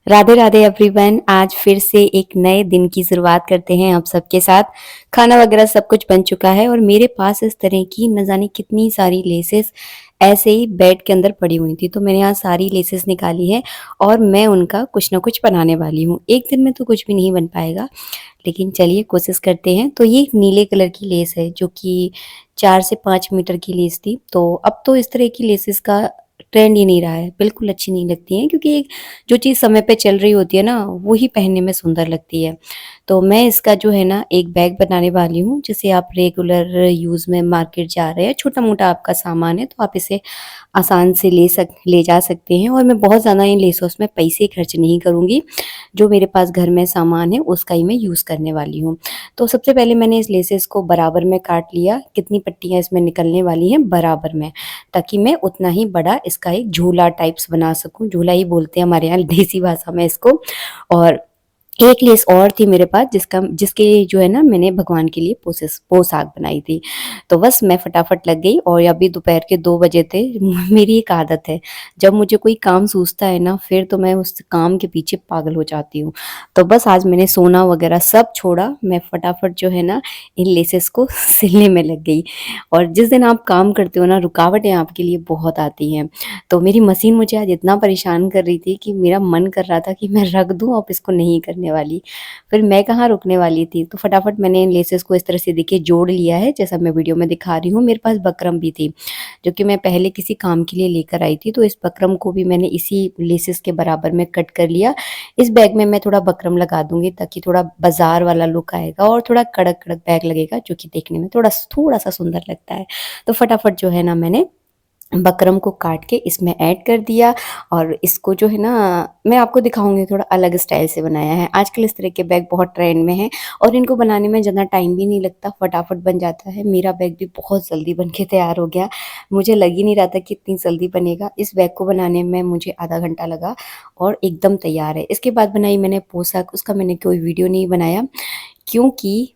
Radhe Radhe everyone. आज फिर से एक नए दिन की शुरुआत करते हैं आप सबके साथ। खाना वगैरह सब कुछ बन चुका है और मेरे पास इस तरह की न जाने कितनी सारी लेसेस ऐसे ही बेड के अंदर पड़ी हुई थी, तो मैंने यहाँ सारी लेसेस निकाली है और मैं उनका कुछ ना कुछ बनाने वाली हूँ। एक दिन में तो कुछ भी नहीं बन पाएगा, लेकिन चलिए कोशिश करते हैं। तो ये एक नीले कलर की लेस है जो कि 4 से 5 मीटर की लेस थी। तो अब तो इस तरह की लेसेस का ट्रेंड ही नहीं रहा है, बिल्कुल अच्छी नहीं लगती हैं, क्योंकि एक जो चीज़ समय पे चल रही होती है ना, वो ही पहनने में सुंदर लगती है। तो मैं इसका जो है ना एक बैग बनाने वाली हूँ, जिसे आप रेगुलर यूज़ में मार्केट जा रहे हैं, छोटा-मोटा आपका सामान है तो आप इसे आसान से ले जा सकते हैं। और मैं बहुत ज़्यादा इन लेसोस में पैसे खर्च नहीं करूँगी। जो मेरे पास घर में सामान है उसका ही मैं यूज़ करने वाली हूँ। तो सबसे पहले मैंने इस लेसेस को बराबर में काट लिया, कितनी पट्टियाँ इसमें निकलने वाली हैं बराबर में, ताकि मैं उतना ही बड़ा इसका एक झूला टाइप्स बना सकूँ। झूला ही बोलते हैं हमारे यहाँ देसी भाषा में इसको। और एक लेस और थी मेरे पास जिसके जो है ना मैंने भगवान के लिए पोशाक बनाई थी। तो बस मैं फटाफट लग गई और अभी दोपहर के 2 बजे थे। मेरी एक आदत है, जब मुझे कोई काम सूझता है ना फिर तो मैं उस काम के पीछे पागल हो जाती हूँ। तो बस आज मैंने सोना वगैरह सब छोड़ा, मैं फटाफट जो है ना इन लेसेस को सिलने में लग गई। और जिस दिन आप काम करते हो ना, रुकावटें आपके लिए बहुत आती हैं। तो मेरी मशीन मुझे आज इतना परेशान कर रही थी कि मेरा मन कर रहा था कि मैं रख दूँ, अब इसको नहीं करने वाली। फिर मैं कहाँ रुकने वाली थी, तो फटाफट मैंने इन लेसेस को इस तरह से देखिए जोड़ लिया है, जैसा मैं वीडियो में दिखा रही हूँ। मेरे पास बकरम भी थी, जो कि मैं पहले किसी काम के लिए लेकर आई थी, तो इस बकरम को भी मैंने इसी लेसेस के बराबर में कट कर लिया। इस बैग में मैं थोड़ा बकरम लगा दूँगी ताकि थोड़ा बाज़ार वाला लुक आएगा और थोड़ा कड़क-कड़क बैग लगेगा, जो कि देखने में थोड़ा-सा सुंदर लगता है। तो फटाफट जो है ना मैंने बकरम को काट के इसमें ऐड कर दिया। और इसको जो है ना मैं आपको दिखाऊँगी, थोड़ा अलग स्टाइल से बनाया है। आजकल इस तरह के बैग बहुत ट्रेंड में हैं और इनको बनाने में ज़्यादा टाइम भी नहीं लगता, फटाफट बन जाता है। मेरा बैग भी बहुत जल्दी बन के तैयार हो गया। मुझे लग ही नहीं रहा था कि इतनी जल्दी बनेगा। इस बैग को बनाने में मुझे आधा घंटा लगा और एकदम तैयार है। इसके बाद बनाई मैंने पोशाक, उसका मैंने कोई वीडियो नहीं बनाया, क्योंकि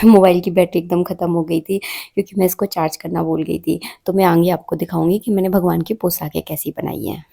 मोबाइल की बैटरी एकदम ख़त्म हो गई थी, क्योंकि मैं इसको चार्ज करना भूल गई थी। तो मैं आगे आपको दिखाऊँगी कि मैंने भगवान की पोशाकें कैसी बनाई हैं।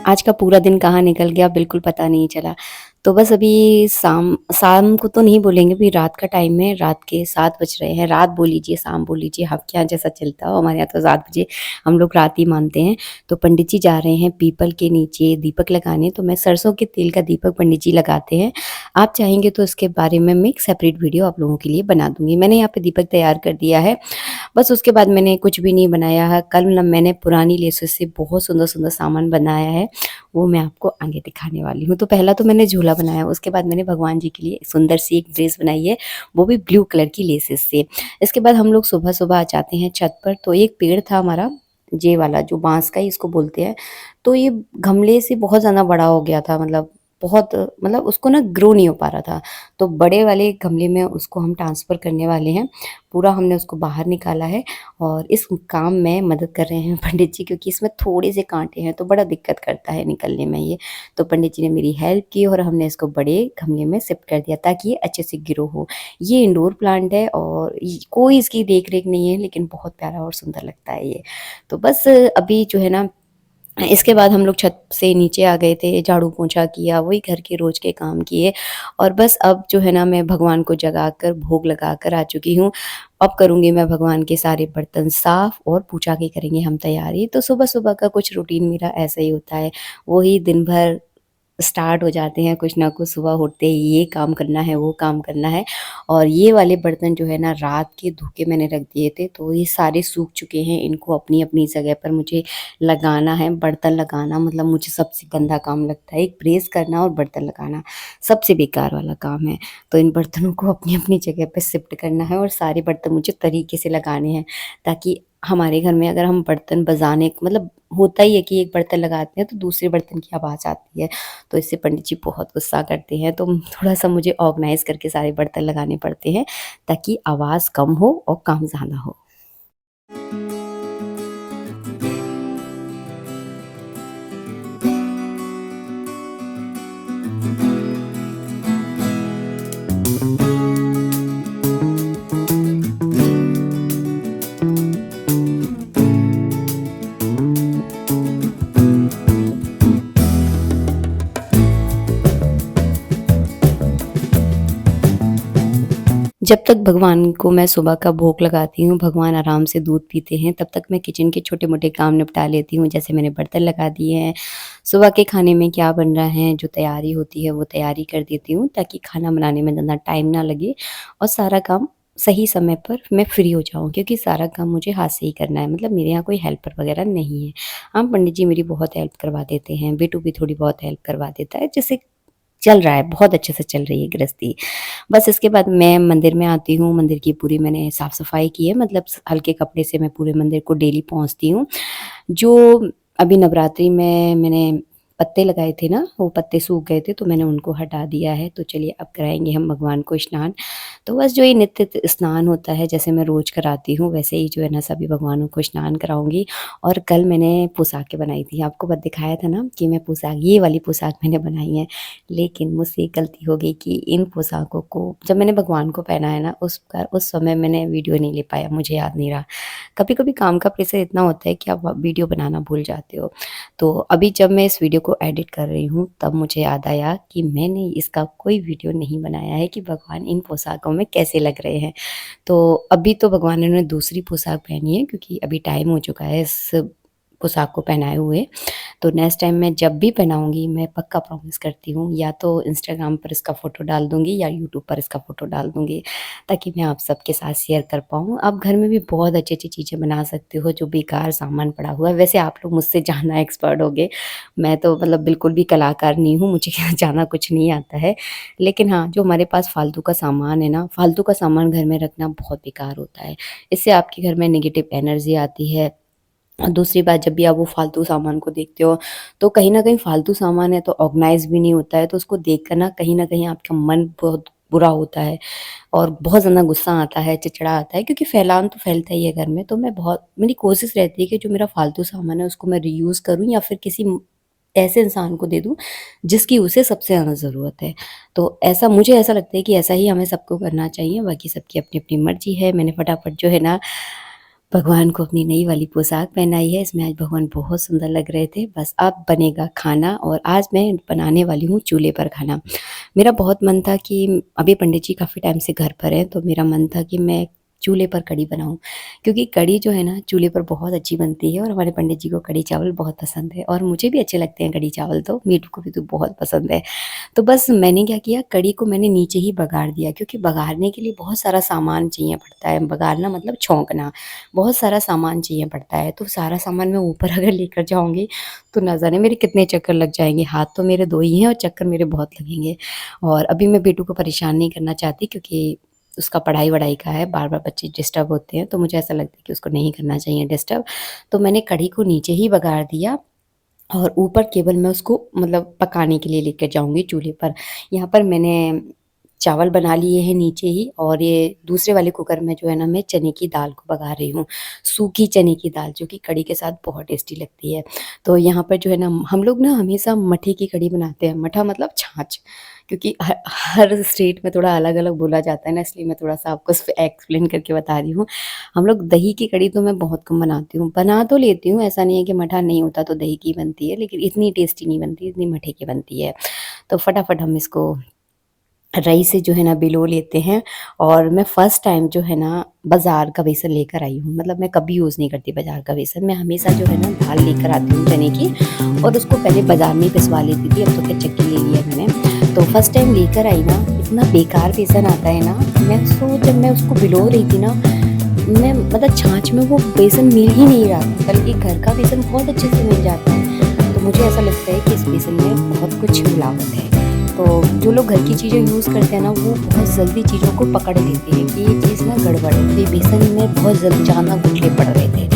आज का पूरा दिन कहाँ निकल गया बिल्कुल पता नहीं चला। तो बस अभी शाम शाम को तो नहीं बोलेंगे, अभी रात का टाइम है, रात के 7 बज रहे हैं। रात बोल लीजिए, शाम बोल लीजिए, आपके यहाँ जैसा चलता हो, हमारे यहाँ तो 7 बजे हम लोग रात ही मानते हैं। तो पंडित जी जा रहे हैं पीपल के नीचे दीपक लगाने, तो मैं सरसों के तेल का दीपक पंडित जी लगाते हैं। आप चाहेंगे तो इसके बारे में मैं एक सेपरेट वीडियो आप लोगों के लिए बना दूँगी। मैंने यहाँ पे दीपक तैयार कर दिया है। बस उसके बाद मैंने कुछ भी नहीं बनाया है। कल ना मैंने पुरानी लेसों से बहुत सुंदर-सुंदर सामान बनाया है, वो मैं आपको आगे दिखाने वाली हूँ। तो पहला तो मैंने झूला बनाया, उसके बाद मैंने भगवान जी के लिए सुंदर सी एक ड्रेस बनाई है, वो भी ब्लू कलर की लेसेस से। इसके बाद हम लोग सुबह-सुबह आ जाते हैं छत पर, तो एक पेड़ था हमारा, ये वाला जो बाँस का ही इसको बोलते हैं, तो ये गमले से बहुत ज़्यादा बड़ा हो गया था, मतलब उसको ना ग्रो नहीं हो पा रहा था। तो बड़े वाले गमले में उसको हम ट्रांसफ़र करने वाले हैं। पूरा हमने उसको बाहर निकाला है और इस काम में मदद कर रहे हैं पंडित जी, क्योंकि इसमें थोड़े से काँटे हैं तो बड़ा दिक्कत करता है निकलने में ये। तो पंडित जी ने मेरी हेल्प की और हमने इसको बड़े गमले में शिफ्ट कर दिया ताकि ये अच्छे से ग्रो हो। ये इंडोर प्लांट है और कोई इसकी देख-रेख नहीं है, लेकिन बहुत प्यारा और सुंदर लगता है ये। तो बस अभी जो है ना इसके बाद हम लोग छत से नीचे आ गए थे, झाड़ू-पोंछा किया, वही घर के रोज़ के काम किए और बस अब जो है ना मैं भगवान को जगाकर भोग लगाकर आ चुकी हूँ। अब करूँगी मैं भगवान के सारे बर्तन साफ़ और पूजा की करेंगे हम तैयारी। तो सुबह-सुबह का कुछ रूटीन मेरा ऐसा ही होता है, वही दिन भर स्टार्ट हो जाते हैं कुछ ना कुछ। सुबह उठते ही ये काम करना है, वो काम करना है। और ये वाले बर्तन जो है ना रात के धो के मैंने रख दिए थे, तो ये सारे सूख चुके हैं। इनको अपनी-अपनी जगह पर मुझे लगाना है। बर्तन लगाना मतलब मुझे सबसे गंदा काम लगता है। एक प्रेस करना और बर्तन लगाना सबसे बेकार वाला काम है। तो इन बर्तनों को अपनी-अपनी जगह पे शिफ्ट करना है और सारे बर्तन मुझे तरीके से लगाने हैं, ताकि हमारे घर में अगर हम बर्तन बजाने मतलब होता ही है कि एक बर्तन लगाते हैं तो दूसरे बर्तन की आवाज़ आती है। तो इससे पंडित जी बहुत गुस्सा करते हैं, तो थोड़ा-सा मुझे ऑर्गनाइज़ करके सारे बर्तन लगाने पड़ते हैं, ताकि आवाज़ कम हो और काम ज़्यादा हो। जब तक भगवान को मैं सुबह का भोग लगाती हूँ, भगवान आराम से दूध पीते हैं, तब तक मैं किचन के छोटे-मोटे काम निपटा लेती हूँ। जैसे मैंने बर्तन लगा दिए हैं, सुबह के खाने में क्या बन रहा है, जो तैयारी होती है वो तैयारी कर देती हूँ ताकि खाना बनाने में ज़्यादा टाइम ना लगे और सारा काम सही समय पर मैं फ्री हो जाऊँ, क्योंकि सारा काम मुझे हाथ से ही करना है। मतलब मेरे यहाँ कोई हेल्पर वगैरह नहीं है। हाँ, पंडित जी मेरी बहुत हेल्प करवा देते हैं, बेटू भी थोड़ी बहुत हेल्प करवा देता है, जिससे चल रहा है, बहुत अच्छे से चल रही है गृहस्थी। बस इसके बाद मैं मंदिर में आती हूँ, मंदिर की पूरी मैंने साफ-सफाई की है, मतलब हल्के कपड़े से मैं पूरे मंदिर को डेली पोंछती हूँ। जो अभी नवरात्रि में मैंने पत्ते लगाए थे ना, वो पत्ते सूख गए थे, तो मैंने उनको हटा दिया है। तो चलिए अब कराएँगे हम भगवान को स्नान। तो बस जो ये नित्य स्नान होता है, जैसे मैं रोज़ कराती हूँ, वैसे ही जो है ना सभी भगवानों को स्नान कराऊँगी। और कल मैंने पोशाकें बनाई थी, आपको ब दिखाया था ना कि मैं पोशाक ये वाली पोशाक मैंने बनाई है। लेकिन मुझसे एक गलती हो गई कि इन पोशाकों को जब मैंने भगवान को पहनाया ना, उस समय मैंने वीडियो नहीं ले पाया, मुझे याद नहीं रहा। कभी-कभी काम का प्रेशर इतना होता है कि आप वीडियो बनाना भूल जाते हो। तो अभी जब मैं इस वीडियो को एडिट कर रही हूँ, तब मुझे याद आया कि मैंने इसका कोई वीडियो नहीं बनाया है कि भगवान इन पोशाकों में कैसे लग रहे हैं। तो अभी तो भगवान ने दूसरी पोशाक पहनी है, क्योंकि अभी टाइम हो चुका है इस पोशाक को पहनाए हुए। तो नेक्स्ट टाइम मैं जब भी पहनाऊँगी, मैं पक्का प्रॉमिस करती हूँ, या तो इंस्टाग्राम पर इसका फ़ोटो डाल दूँगी या यूट्यूब पर इसका फ़ोटो डाल दूँगी, ताकि मैं आप सबके साथ शेयर कर पाऊँ। आप घर में भी बहुत अच्छी-अच्छी चीज़ें बना सकते हो, जो बेकार सामान पड़ा हुआ है। वैसे आप लोग मुझसे ज़्यादा एक्सपर्ट होंगे, मैं तो मतलब बिल्कुल भी कलाकार नहीं हूँ, मुझे ज़्यादा कुछ नहीं आता है। लेकिन हाँ, जो हमारे पास फालतू का सामान है ना, फालतू का सामान घर में रखना बहुत बेकार होता है। इससे आपके घर में नेगेटिव एनर्जी आती है। और दूसरी बात, जब भी आप वो फालतू सामान को देखते हो, तो कहीं न कहीं फालतू सामान है तो ऑर्गनाइज़ भी नहीं होता है, तो उसको देख कर ना कहीं न कहीं आपका मन बहुत बुरा होता है और बहुत ज़्यादा गुस्सा आता है, चिड़चिड़ा आता है, क्योंकि फैलान तो फैलता ही है घर में। तो मैं बहुत मेरी कोशिश रहती है कि जो मेरा फालतू सामान है उसको मैं रीयूज़ करूँ या फिर किसी ऐसे इंसान को दे दूँ जिसकी उसे सबसे ज़्यादा ज़रूरत है। तो ऐसा मुझे ऐसा लगता है कि ऐसा ही हमें सबको करना चाहिए, बाकी सबकी अपनी-अपनी मर्ज़ी है। मैंने फटाफट जो है ना भगवान को अपनी नई वाली पोशाक पहनाई है, इसमें आज भगवान बहुत सुंदर लग रहे थे। बस अब बनेगा खाना और आज मैं बनाने वाली हूँ चूल्हे पर खाना। मेरा बहुत मन था कि अभी पंडित जी काफ़ी टाइम से घर पर हैं, तो मेरा मन था कि मैं चूल्हे पर कढ़ी बनाऊँ, क्योंकि कढ़ी जो है ना चूल्हे पर बहुत अच्छी बनती है और हमारे पंडित जी को कढ़ी चावल बहुत पसंद है और मुझे भी अच्छे लगते हैं कढ़ी चावल, तो मीठू को भी तो बहुत पसंद है। तो बस मैंने क्या किया, कढ़ी को मैंने नीचे ही बघार दिया, क्योंकि बघारने के लिए बहुत सारा सामान चाहिए पड़ता है। बघारना मतलब छौंकना, बहुत सारा सामान चाहिए पड़ता है। तो सारा सामान मैं ऊपर अगर लेकर जाऊँगी, तो ना जाने मेरे कितने चक्कर लग जाएँगे। हाथ तो मेरे 2 ही हैं और चक्कर मेरे बहुत लगेंगे। और अभी मैं बेटू को परेशान नहीं करना चाहती, क्योंकि उसका पढ़ाई-वढ़ाई का है, बार-बार बच्चे डिस्टर्ब होते हैं, तो मुझे ऐसा लगता है कि उसको नहीं करना चाहिए डिस्टर्ब। तो मैंने कढ़ी को नीचे ही बघार दिया और ऊपर केवल मैं उसको मतलब पकाने के लिए लेकर जाऊँगी चूल्हे पर। यहाँ पर मैंने चावल बना लिए हैं नीचे ही, और ये दूसरे वाले कुकर में जो है ना मैं चने की दाल को पका रही हूँ। सूखी चने की दाल, जो कि कढ़ी के साथ बहुत टेस्टी लगती है। तो यहाँ पर जो है ना हम लोग ना हमेशा मठे की कढ़ी बनाते हैं। मठा मतलब छाछ, क्योंकि हर स्टेट में थोड़ा अलग-अलग बोला जाता है ना, इसलिए मैं थोड़ा-सा आपको एक्सप्लेन करके बता रही हूँ। हम लोग दही की कढ़ी तो मैं बहुत कम बनाती हूँ, बना तो लेती हूँ, ऐसा नहीं है कि मठा नहीं होता तो दही की बनती है, लेकिन इतनी टेस्टी नहीं बनती जितनी मठे की बनती है। तो फटाफट हम इसको रई से जो है ना बिलो लेते हैं, और मैं फर्स्ट टाइम जो है ना बाज़ार का बेसन लेकर आई हूँ। मतलब मैं कभी यूज़ नहीं करती बाज़ार का बेसन, मैं हमेशा जो है ना दाल लेकर आती हूँ चने की, और उसको पहले बाज़ार में ही पिसवा लेती थी, अब तो क्या चक्की ले लिया मैंने। तो फर्स्ट टाइम लेकर आई ना, इतना बेकार बेसन आता है ना, जब मैं उसको बिलो रही थी ना, मैं मतलब छाछ में वो बेसन मिल ही नहीं रहा था, बल्कि घर का बेसन बहुत अच्छे से मिल जाता है। तो मुझे ऐसा लगता है कि इस बेसन में बहुत कुछ मिलावट है। तो जो लोग घर की चीज़ें यूज़ करते हैं ना, वो बहुत जल्दी चीज़ों को पकड़ लेते हैं कि ये चीज़ ना गड़बड़ है। तो ये बेसन में बहुत जल्दी ज़्यादा गुठली पड़ रहे थे,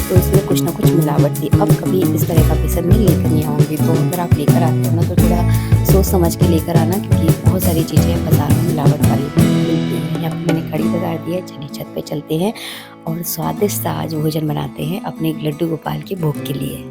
तो इसमें कुछ ना कुछ मिलावट थी। अब कभी इस तरह का बेसन मैं लेकर नहीं आऊँगी। तो अगर आप लेकर आते हो ना, तो थोड़ा सोच समझ के लेकर आना, क्योंकि बहुत सारी चीज़ें बाज़ार में मिलावट वाली मिलती हैं। यहाँ पे मैंने कढ़ी बघार दी है, चलिए छत पे चलते हैं और स्वादिष्ट सा आज भोजन बनाते हैं अपने लड्डू गोपाल के भोग के लिए।